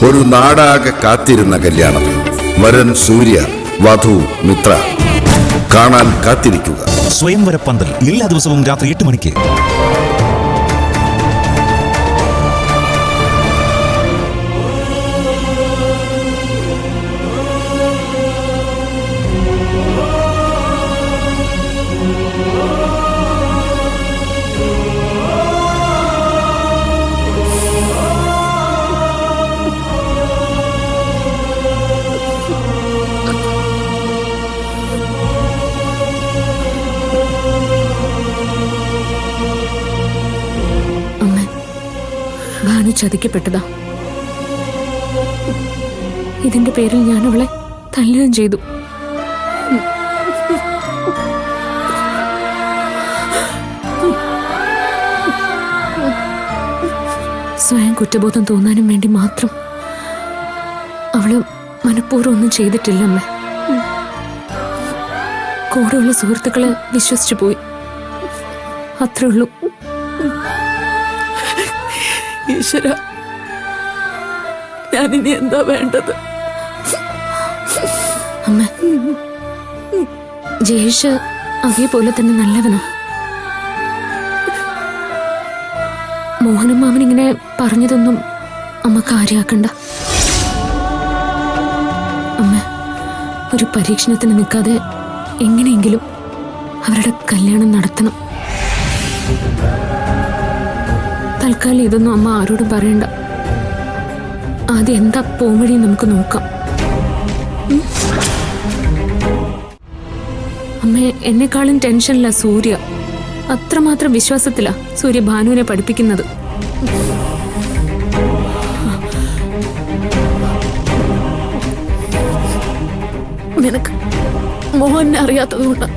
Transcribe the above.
ഒരു നാടാകെ കാത്തിരുന്ന കല്യാണം. വരൻ സൂര്യ, വധു മിത്ര. കാണാൻ കാത്തിരിക്കുക. സ്വയംവര പന്തൽ എല്ലാ ദിവസവും രാത്രി 8 മണിക്ക്. ഭാനു ചതിക്കപ്പെട്ടതാ. ഇതിന്റെ പേരിൽ ഞാൻ അവളെ തല്ലുകയും ചെയ്തു. സ്വയം കുറ്റബോധം തോന്നാനും വേണ്ടി മാത്രം അവള് മനഃപൂർവ്വം ഒന്നും ചെയ്തിട്ടില്ല അമ്മ. കൂടെയുള്ള സുഹൃത്തുക്കളെ വിശ്വസിച്ചു പോയി, അത്രേ ഉള്ളൂ. ഈശ്വര, ഞാനിനി എന്താ വേണ്ടത്? അമ്മ, ജയേഷ് അതേപോലെ തന്നെ നല്ലവനാ. മോഹനും മാമൻ ഇങ്ങനെ പറഞ്ഞതൊന്നും അമ്മ കാര്യാക്കണ്ട. അമ്മ, ഒരു പരീക്ഷണത്തിന് നിൽക്കാതെ എങ്ങനെയെങ്കിലും അവരുടെ കല്യാണം നടത്തണം. തൽക്കാലം ഇതൊന്നും അമ്മ ആരോടും പറയണ്ട. ആദ്യം എന്താ പോംവഴി നമുക്ക് നോക്കാം. അമ്മ, എന്നെക്കാളും ടെൻഷനില്ല സൂര്യ. അത്രമാത്രം വിശ്വാസത്തിലാ സൂര്യ ഭാനുവിനെ പഠിപ്പിക്കുന്നത്. നിനക്ക് മോഹനെ അറിയാത്തതുകൊണ്ടാ.